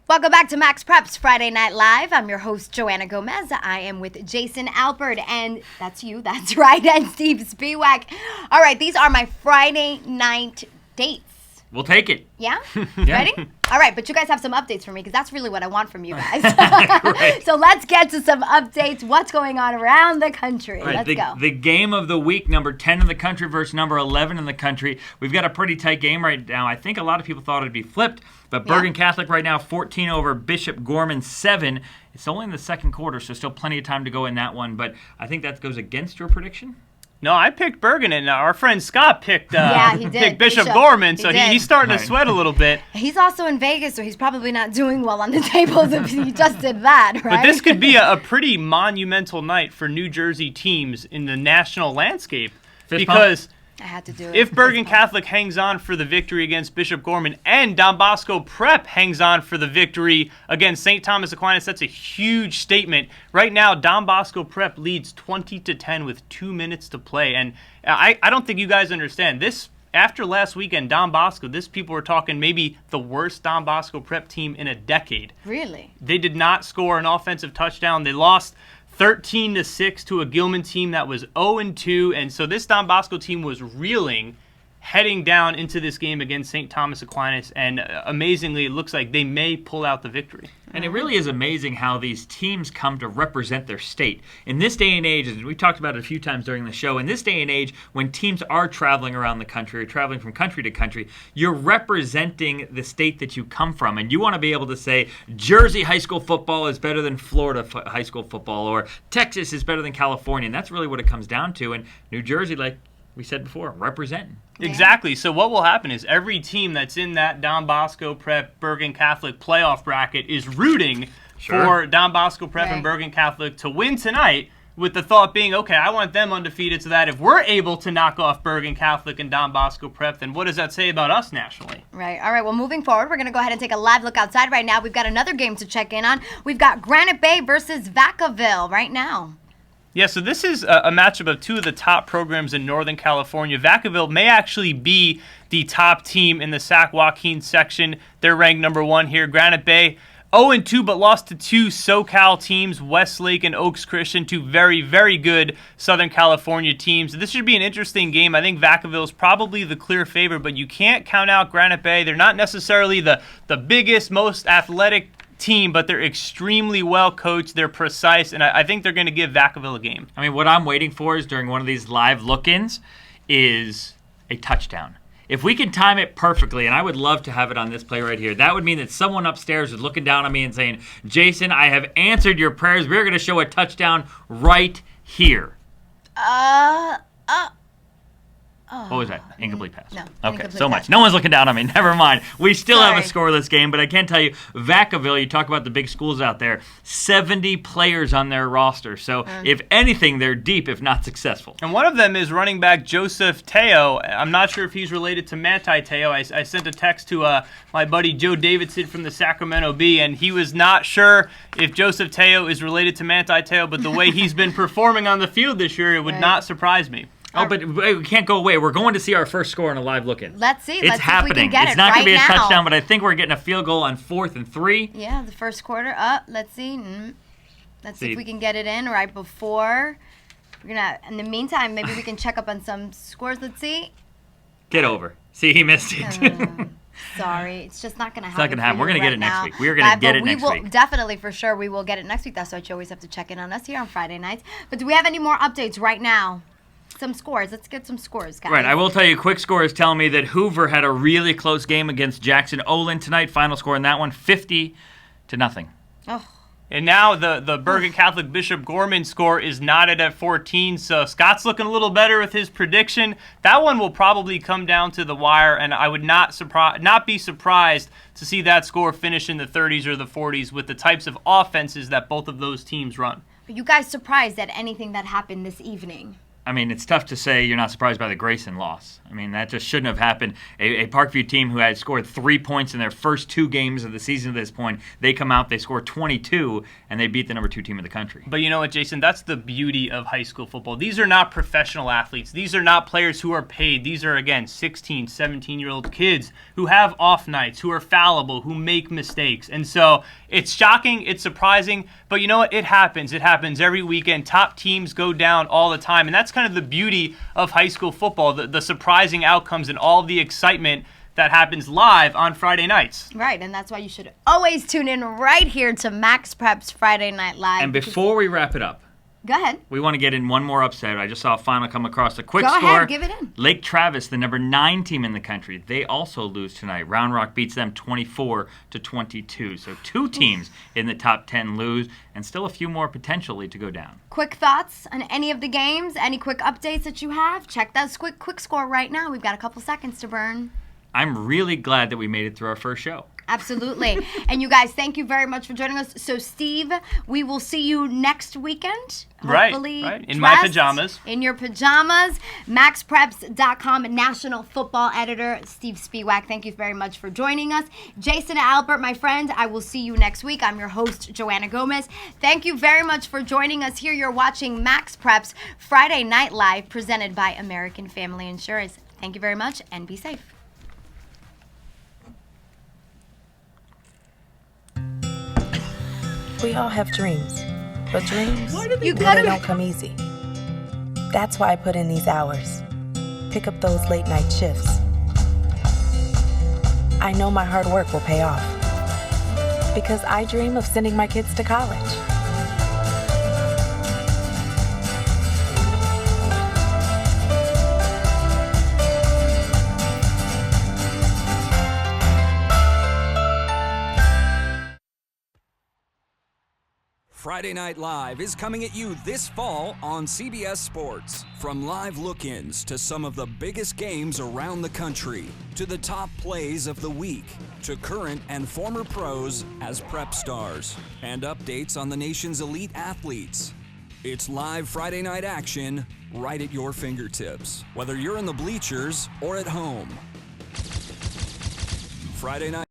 Welcome back to MaxPreps Friday Night Live. I'm your host, Joanna Gomez. I am with Jason Alpert, and that's you, that's right, and Steve Spiewak. All right, these are my Friday night dates. We'll take it. Yeah? Yeah. Ready? All right, but you guys have some updates for me because that's really what I want from you guys. Great. So let's get to some updates. What's going on around the country? Right, Let's go. The game of the week, number 10 in the country versus number 11 in the country. We've got a pretty tight game right now. I think a lot of people thought it'd be flipped, but Bergen Catholic right now 14 over Bishop Gorman 7. It's only in the second quarter, so still plenty of time to go in that one, but I think that goes against your prediction. No, I picked Bergen, and our friend Scott picked he did. picked Bishop Gorman, so did. he's starting to sweat a little bit. He's also in Vegas, so he's probably not doing well on the tables if he just did that, right? But this could be a pretty monumental night for New Jersey teams in the national landscape because I had to do it. if Bergen Catholic hangs on for the victory against Bishop Gorman and Don Bosco Prep hangs on for the victory against St. Thomas Aquinas, that's a huge statement. Right now, Don Bosco Prep leads 20-10 with 2 minutes to play. And I don't think you guys understand. This after last weekend, Don Bosco, people were talking maybe the worst Don Bosco Prep team in a decade. Really? They did not score an offensive touchdown. They lost 13-6 to a Gilman team that was 0-2, and so this Don Bosco team was reeling heading down into this game against St. Thomas Aquinas, and amazingly, it looks like they may pull out the victory. And it really is amazing how these teams come to represent their state. In this day and age, as we've talked about it a few times during the show, in this day and age, when teams are traveling around the country or traveling from country to country, you're representing the state that you come from. And you want to be able to say, Jersey high school football is better than Florida high school football, or Texas is better than California. And that's really what it comes down to. And New Jersey, like we said before, representing. Exactly. So what will happen is every team that's in that Don Bosco Prep Bergen Catholic playoff bracket is rooting for Don Bosco Prep and Bergen Catholic to win tonight, with the thought being, okay, I want them undefeated so that if we're able to knock off Bergen Catholic and Don Bosco Prep, then what does that say about us nationally? Right. All right. Well, moving forward, we're going to go ahead and take a live look outside right now. We've got another game to check in on. We've got Granite Bay versus Vacaville right now. Yeah, so this is a matchup of two of the top programs in Northern California. Vacaville may actually be the top team in the Sac Joaquin section. They're ranked number 1 here. Granite Bay 0-2, but lost to 2 SoCal teams, Westlake and Oaks Christian, 2 very, very good Southern California teams. This should be an interesting game. I think Vacaville is probably the clear favorite, but you can't count out Granite Bay. They're not necessarily the biggest, most athletic team, but they're extremely well coached. They're precise, and I think they're going to give Vacaville a game. I mean, what I'm waiting for is during one of these live look-ins is a touchdown. If we can time it perfectly, and I would love to have it on this play right here, that would mean that someone upstairs is looking down on me and saying, Jason, I have answered your prayers. We're going to show a touchdown right here. What was that? Incomplete pass. No. Okay, so much. No one's looking down on me. Never mind. We still have a scoreless game, but I can tell you, Vacaville, you talk about the big schools out there, 70 players on their roster. So if anything, they're deep, if not successful. And one of them is running back Joseph Teo. I'm not sure if he's related to Manti Teo. I sent a text to my buddy Joe Davidson from the Sacramento Bee, and he was not sure if Joseph Teo is related to Manti Teo, but the way he's been performing on the field this year, it would not surprise me. Oh, but we can't go away. We're going to see our first score in a live look-in. Let's see. It's happening. See if we can get it's not going to be a now. touchdown, but I think we're getting a field goal on 4th and 3. Yeah, the first quarter. Let's see. Let's see if we can get it in right before. We're gonna. In the meantime, maybe we can check up on some scores. Let's see. Get over. See, he missed it. Sorry, it's just not going to happen. It's not going to happen. We're going to get it next week. We're going to get it next week. Definitely, for sure, we will get it next week. That's why you always have to check in on us here on Friday nights. But do we have any more updates right now? Some scores. Let's get some scores, guys. Right. I will tell you, quick score is telling me that Hoover had a really close game against Jackson Olin tonight. Final score in that one, 50-0. Oh. And now the Bergen Catholic Bishop Gorman score is knotted at 14, so Scott's looking a little better with his prediction. That one will probably come down to the wire, and I would not be surprised to see that score finish in the 30s or the 40s with the types of offenses that both of those teams run. Are you guys surprised at anything that happened this evening? I mean, it's tough to say you're not surprised by the Grayson loss. I mean, that just shouldn't have happened. A Parkview team who had scored 3 points in their first 2 games of the season at this point, they come out, they score 22, and they beat the number 2 team in the country. But you know what, Jason? That's the beauty of high school football. These are not professional athletes. These are not players who are paid. These are, again, 16, 17-year-old kids who have off nights, who are fallible, who make mistakes. And so it's shocking, it's surprising, but you know what? It happens. It happens every weekend. Top teams go down all the time, and that's kind of the beauty of high school football, the surprising outcomes and all the excitement that happens live on Friday nights. Right, and that's why you should always tune in right here to MaxPreps Friday Night Live. And before we wrap it up, go ahead. we want to get in one more upset. I just saw a final come across. A quick Go score. ahead, give it in. Lake Travis, the number 9 team in the country, they also lose tonight. Round Rock beats them 24-22. So 2 teams in the top 10 lose, and still a few more potentially to go down. Quick thoughts on any of the games? Any quick updates that you have? Check that quick score right now. We've got a couple seconds to burn. I'm really glad that we made it through our first show. Absolutely. And you guys, thank you very much for joining us. So, Steve, we will see you next weekend. Hopefully Right. In my pajamas. In your pajamas. MaxPreps.com national football editor Steve Spiewak, thank you very much for joining us. Jason Albert, my friend, I will see you next week. I'm your host, Joanna Gomez. Thank you very much for joining us here. You're watching MaxPreps Friday Night Live, presented by American Family Insurance. Thank you very much, and be safe. We all have dreams, but dreams You they gotta don't come easy. That's why I put in these hours. Pick up those late night shifts. I know my hard work will pay off because I dream of sending my kids to college. Friday Night Live is coming at you this fall on CBS Sports. From live look-ins to some of the biggest games around the country, to the top plays of the week, to current and former pros as prep stars, and updates on the nation's elite athletes. It's live Friday night action right at your fingertips, whether you're in the bleachers or at home. Friday night.